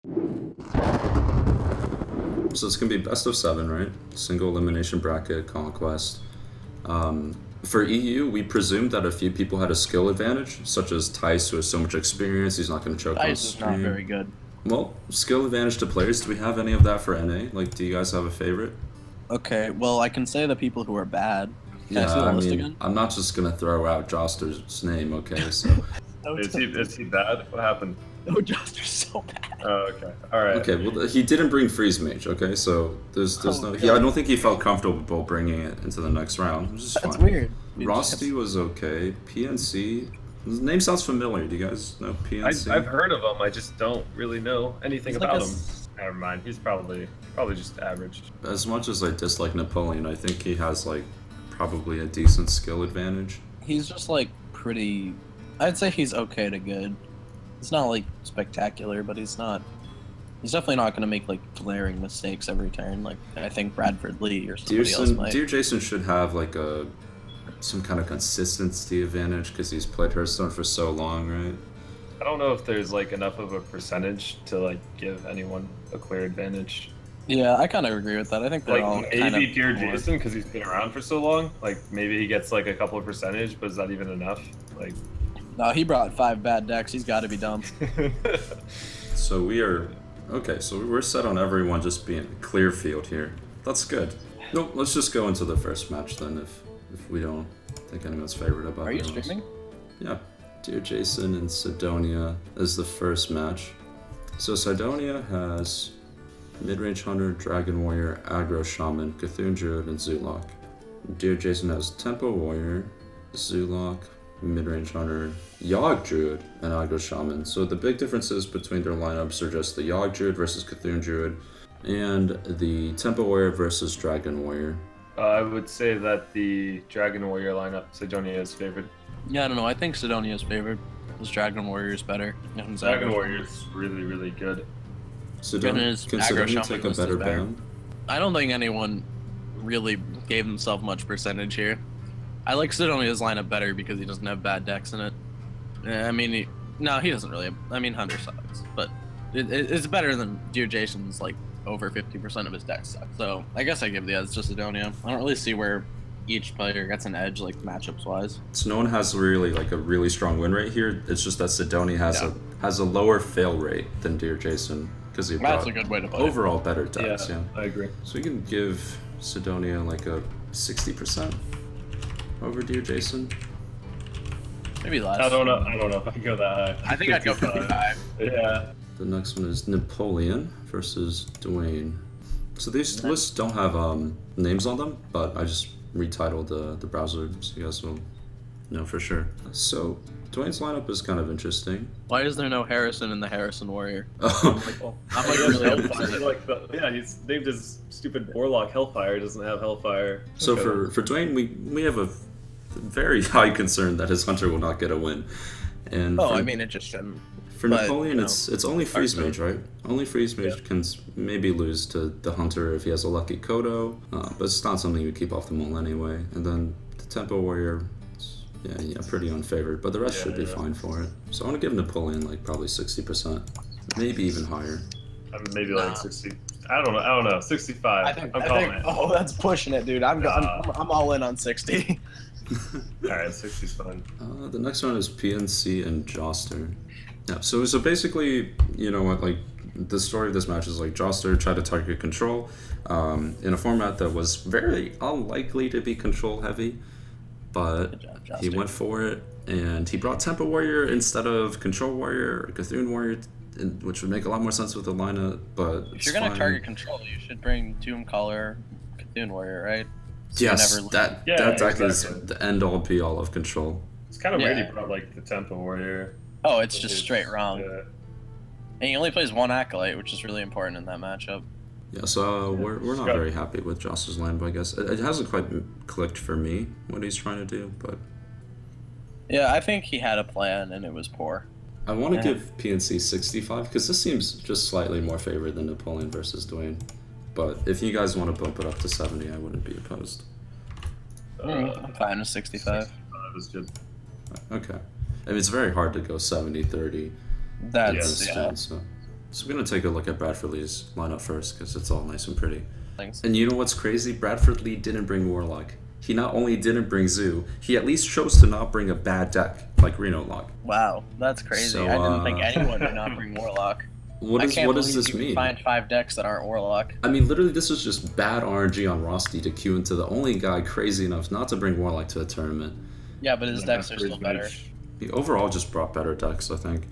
So it's going to be best of 7, right? Single elimination bracket, conquest. For EU, we presumed that a few people had a skill advantage, such as Tice, who has so much experience, he's not going to choke on Tice is not stream. very good. Well, skill advantage to players, do we have any of that for NA? Like, do you guys have a favorite? Okay, well, I can say the people who are bad. Can I see the I list mean, again? I'm not just going to throw out Joster's name, okay? So. Is he bad? What happened? No, Joster's so bad. Oh, okay. Alright. Okay, well, he didn't bring Freeze Mage, okay? So there's no... I don't think he felt comfortable bringing it into the next round, which is That's fine. weird. Rusty was okay. PNC... His name sounds familiar. Do you guys know PNC? I've heard of him. I just don't really know anything He's like about a him. Never mind. He's probably just average. As much as I dislike Napoleon, I think he has, like, probably a decent skill advantage. He's just like pretty. I'd say he's okay to good. He's not like spectacular, but he's not. He's definitely not going to make like glaring mistakes every turn. Like I think Bradford Lee or somebody else might. Dear Jason should have, like, some kind of consistency advantage because he's played Hearthstone for so long, right? I don't know if there's like enough of a percentage to like give anyone a clear advantage. Yeah, I kind of agree with that. I think they're Like all maybe kind of Dear more- Jason because he's been around for so long. Like maybe he gets like a couple of percentage, but is that even enough? Like. No, he brought 5 bad decks. He's got to be dumb. So we are... Okay, so we're set on everyone just being clear field here. That's good. No, let's just go into the first match then if we don't think anyone's favorite about Are you anyone else. streaming? Yeah. Dear Jason and Sidonia is the first match. So Sidonia has mid-range hunter, dragon warrior, aggro shaman, Cthulhu druid, and Zulok. Dear Jason has tempo warrior, Zulok, mid-range hunter, Yogg druid, and aggro shaman. So the big differences between their lineups are just the Yogg druid versus Cthulhu druid, and the tempo warrior versus dragon warrior. I would say that the Dragon Warrior lineup, Sidonia is favored. Yeah, I don't know. I think Sidonia's favored. This Dragon Warrior is better. Dragon Warrior is really, really good. Goodness, Can aggro Sidonia shaman take a list is better better. ban? I don't think anyone really gave himself much percentage here. I like Sidonia's lineup better because he doesn't have bad decks in it. I mean, no, he doesn't really. I mean, Hunter sucks, but it's better than Dear Jason's like over 50% of his decks suck. So I guess I give the edge to Sidonia. I don't really see where each player gets an edge like matchups wise. So no one has really like a really strong win rate here. It's just that Sidonia has a lower fail rate than Dear Jason because he That's brought a good way to put it. overall better decks. Yeah, I agree. So we can give Sidonia like a 60% over Dear Jason. Maybe less. I don't know if I can go that high. I think I'd go 55. Yeah. The next one is Napoleon versus Dwayne. So these lists don't have names on them, but I just retitled the browser so you guys will know for sure. So Dwayne's lineup is kind of interesting. Why is there no Harrison in the Harrison Warrior? Oh, I'm like Yeah, really Hellfire, he's named his stupid Warlock Hellfire. Doesn't have Hellfire. so Okay. for Dwayne, we have a very high concern that his hunter will not get a win. And Oh, for, I mean, it just shouldn't. for but, Napoleon, no. it's only freeze mage, right? Only freeze mage can maybe lose to the hunter if he has a lucky Kodo, but it's not something you keep off the mall anyway. And then the tempo warrior, yeah, pretty unfavored, but the rest should be fine for it. So I want to give Napoleon like probably 60%, maybe even higher. Maybe like 60. I don't know. 65. I'm calling it. Oh, that's pushing it, dude. I'm all in on 60. Alright, 60 is fine. The next one is PNC and Joster. Yeah, so basically, you know what, like, the story of this match is like Joster tried to target control in a format that was very unlikely to be control heavy, but he went for it, and he brought Tempo Warrior instead of Control Warrior or Cthulhu Warrior, which would make a lot more sense with the lineup, but If you're gonna target control, you should bring Doom Caller, Cthulhu Warrior, right? So yes, that deck is exactly. the end-all be-all of control. It's kind of Yeah. weird he brought like the Tempo Warrior. Oh, it's just straight wrong. Yeah. And he only plays one Acolyte, which is really important in that matchup. Yeah, so we're not very happy with Joster's lineup, I guess. It hasn't quite clicked for me what he's trying to do, but Yeah, I think he had a plan and it was poor. I want to give PNC 65 because this seems just slightly more favored than Napoleon versus Dwayne. But if you guys want to bump it up to 70, I wouldn't be opposed. I'm fine with 65. 65 is good. Okay. I mean, it's very hard to go 70-30. That's Yeah. yeah. So. So we're gonna take a look at Bradford Lee's lineup first, because it's all nice and pretty. Thanks. And you know what's crazy? Bradford Lee didn't bring Warlock. He not only didn't bring Zoo, he at least chose to not bring a bad deck like Reno Lock. Wow, that's crazy. So, I didn't think anyone did not bring Warlock. What does this you can mean? find 5 decks that aren't Warlock. I mean, literally, this is just bad RNG on Rosti to queue into the only guy crazy enough not to bring Warlock to the tournament. Yeah, but his decks are still better. He overall just brought better decks, I think.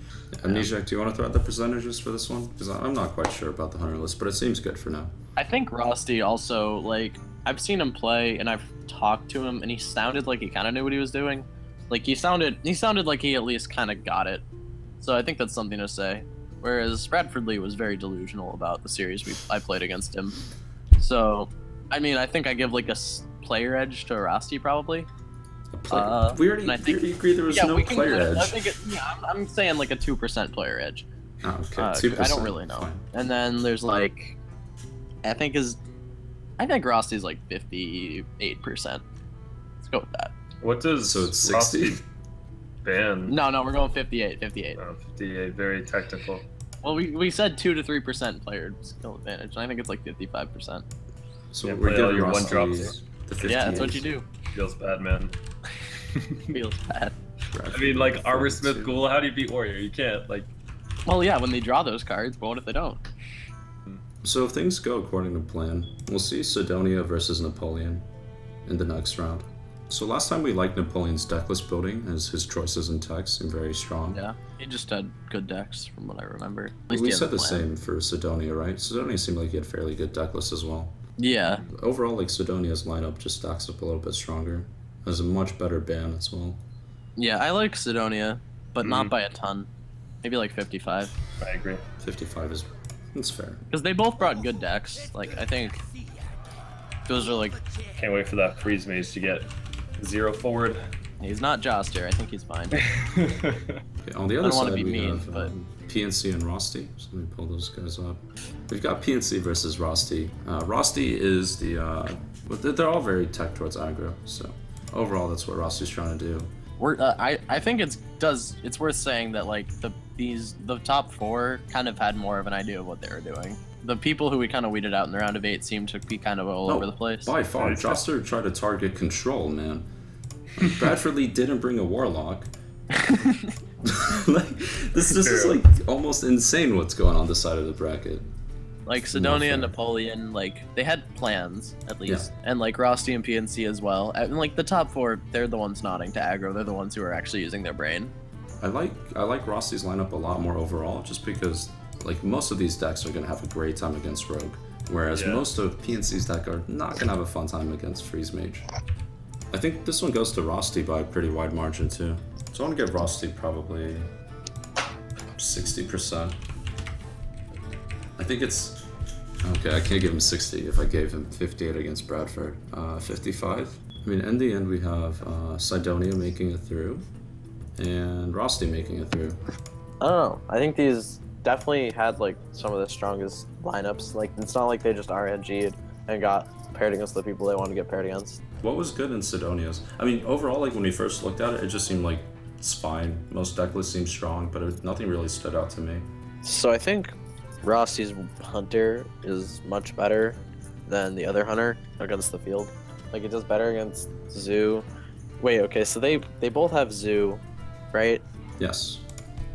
Amnesiac, do you want to throw out the percentages for this one? Because I'm not quite sure about the hunter list, but it seems good for now. I think Rosti also, like, I've seen him play and I've talked to him and he sounded like he kind of knew what he was doing. Like, he sounded like he at least kind of got it. So I think that's something to say. Whereas Bradford Lee was very delusional about the series I played against him. So, I mean, I think I give like a player edge to Rosti probably. We already agreed there was no player edge. I think I'm saying like a 2% player edge. Oh, okay, 2%. I don't really know. Fine. And then there's like, I think Rosti's like 58%. Let's go with that. What does So it's 60? Rosti ban? No, we're going 58. 58, very technical. Well, we said 2 to 3% player skill advantage. And I think it's like 55%. So Yeah, we're play all giving your Rosti 1-drops. the 58. Yeah, that's what you do. Feels bad, man. Feels bad. I mean, like Armor Smith Ghoul, how do you beat Warrior? You can't. Like, Well, yeah, when they draw those cards, but what if they don't? So if things go according to plan, we'll see Sidonia versus Napoleon in the next round. So last time we liked Napoleon's decklist building, as his choices and techs seem very strong. Yeah, he just had good decks from what I remember. At least We he had said the plan. same for Sidonia, right? Sidonia seemed like he had fairly good decklist as well. Yeah, Overall, like Sidonia's lineup just stacks up a little bit stronger. Has a much better ban as well. yeah, I like Sidonia, but not by a ton. Maybe like 55. I agree. 55 is that's fair. Because they both brought good decks. Like, I think those are like, Can't wait for that freeze mage to get 0 forward. he's not Joster. I think he's fine. Okay, on the other don't wanna side, be we mean, have but- PNC and Rosti. So let me pull those guys up. We've got PNC versus Rosti. Rosti is they're all very tech towards aggro. So overall, that's what Rosti's trying to do. I think it's worth saying that like the top 4 kind of had more of an idea of what they were doing. The people who we kind of weeded out in the round of 8 seemed to be kind of all over the place. By far, Joster tried to target control, man. Bradford Lee didn't bring a Warlock. Like, this is like almost insane what's going on this side of the bracket. Like Sidonia and Napoleon, like they had plans at least, Yeah. and like Rosti and PNC as well. And like the top 4, they're the ones nodding to aggro. They're the ones who are actually using their brain. I like Rosti's lineup a lot more overall, just because like most of these decks are gonna have a great time against Rogue, whereas most of PNC's deck are not gonna have a fun time against Freeze Mage. I think this one goes to Rosti by a pretty wide margin too. So I want to give Rosti probably 60%. I think it's okay. I can't give him 60 if I gave him 58 against Bradford. 55. I mean, in the end, we have Sidonia making it through, and Rosti making it through. I don't know. I think these definitely had like some of the strongest lineups. Like it's not like they just RNG'd and got paired against the people they want to get paired against. What was good in Sidonia's? I mean, overall, like when we first looked at it, it just seemed like it's fine. Most deck lists seemed strong, but nothing really stood out to me. So I think Rosti's Hunter is much better than the other Hunter against the field. Like it does better against Zoo. Wait, okay, so they both have Zoo, right? Yes.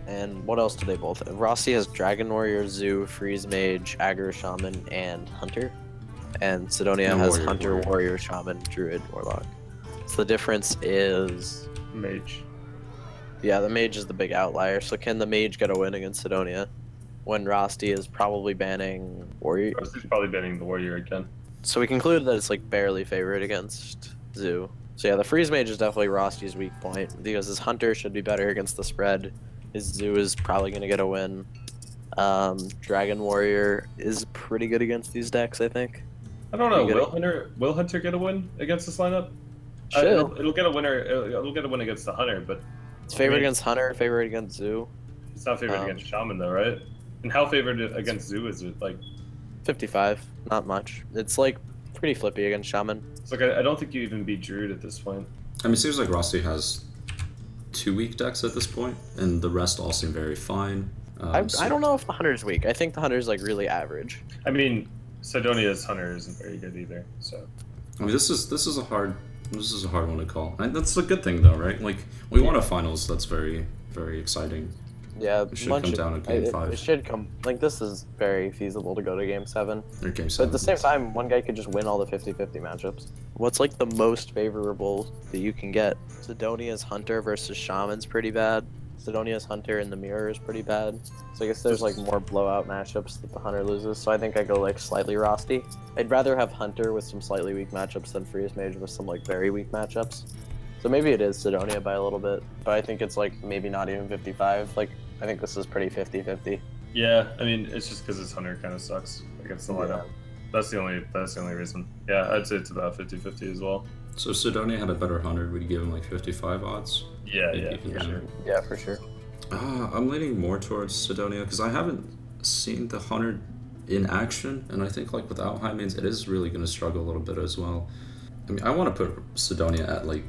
And what else do they both have? Rosti has Dragon Warrior, Zoo, Freeze Mage, Aggro Shaman, and Hunter. And Sidonia No, has Warrior, Hunter, Warrior, Shaman, Druid, Warlock. So the difference is... Mage. Yeah, the Mage is the big outlier. So can the Mage get a win against Sidonia when Rosti is probably banning Warrior? Rosti's probably banning the Warrior again. So we concluded that it's like barely favored against Zoo. So yeah, the Freeze Mage is definitely Rosti's weak point because his Hunter should be better against the spread. His Zoo is probably going to get a win. Dragon Warrior is pretty good against these decks, I think. I don't know. Will Hunter get a win against this lineup? Should. It'll get a winner. It'll get a win against the Hunter, but It's favored against Hunter, favored against Zoo. it's not favored against Shaman though, right? And how favored against Zoo is it? Like, 55, not much. It's like pretty flippy against Shaman. it's like I don't think you even beat Druid at this point. I mean, it seems like Rosti has 2 weak decks at this point, and the rest all seem very fine. I don't know if the Hunter's weak. I think the Hunter's like really average. I mean, Sidonia's Hunter isn't very good either. So. I mean, this is a hard one to call. And that's a good thing though, right? Like we won a finals. That's very exciting. Yeah, It should come down to game 5. It should come. Like this is very feasible to go to game 7. Or game But 7. at the same time, one guy could just win all the 50-50 matchups. What's like the most favorable that you can get? Sidonia's Hunter versus Shaman's pretty bad. Sidonia's Hunter in the mirror is pretty bad. So I guess there's like more blowout matchups that the Hunter loses. So I think I go like slightly Rosty. I'd rather have Hunter with some slightly weak matchups than Freeze Mage with some like very weak matchups. So maybe it is Sidonia by a little bit, but I think it's like maybe not even 55. Like I think this is pretty 50-50. Yeah, I mean, it's just because his Hunter kind of sucks against the lineup. Yeah. That's the only reason. Yeah, I'd say it's about 50-50 as well. So if Sidonia had a better Hunter, would you give him like 55 odds? Yeah, Maybe yeah, even for better. sure. Yeah, for sure. I'm leaning more towards Sidonia because I haven't seen the Hunter in action, and I think like without high mains, it is really going to struggle a little bit as well. I mean, I want to put Sidonia at like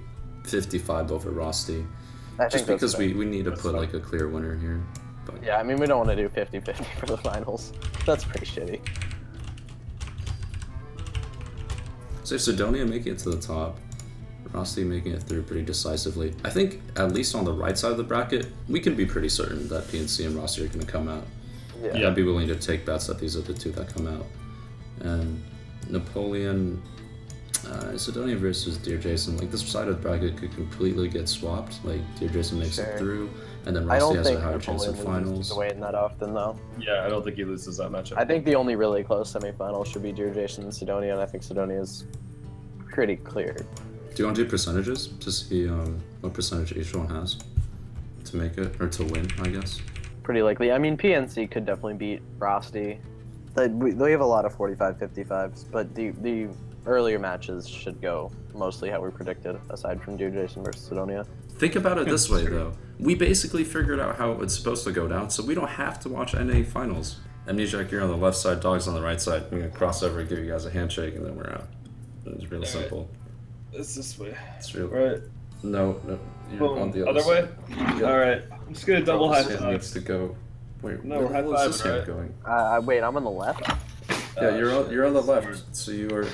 55 over Rosty, just because we need to put like a clear winner here. But Yeah, I mean, we don't want to do 50-50 for the finals. That's pretty shitty. so if Sidonia making it to the top, Rosty making it through pretty decisively, I think at least on the right side of the bracket, we can be pretty certain that PNC and Rosty are going to come out. Yeah. I'd be willing to take bets that these are the two that come out. And Napoleon, Sidonia versus Dear Jason, like this side of the bracket could completely get swapped. Like Dear Jason makes it through, and then I Rosty don't has a think higher chance Napoleon of loses finals. to Wayne that often, though. Yeah, I don't think he loses that matchup. I think the only really close semifinal should be Dear Jason and Sidonia, and I think Sidonia is pretty clear. Do you want to do percentages to see what percentage each one has to make it, or to win, I guess? Pretty likely. I mean, PNC could definitely beat Frosty. They have a lot of 45-55s, but the earlier matches should go mostly how we predicted, aside from Dear Jason versus Sidonia. Think about it this way, though. We basically figured out how it's supposed to go down, so we don't have to watch NA finals. Amnesiac, you're on the left side, Dog's on the right side. I'm going to cross over and give you guys a handshake, and then we're out. It's real simple. It's this way. It's real. Right. No, you're on the Other way? Alright. I'm just gonna double high This hand five. needs to go. Wait, No, we're where the hell is this high-fiving, hand right? going? Wait, I'm on the left? Yeah, you're on the left, so you are...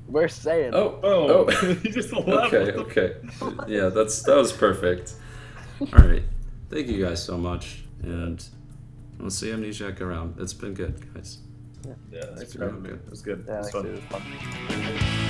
We're saying. Oh, you just left. Okay. Yeah, that was perfect. Alright, thank you guys so much, and we'll see Amnesiac around. It's been good, guys. Yeah, thanks It's for been having me. good. It was good. Yeah, It was thanks, fun. dude. It was fun.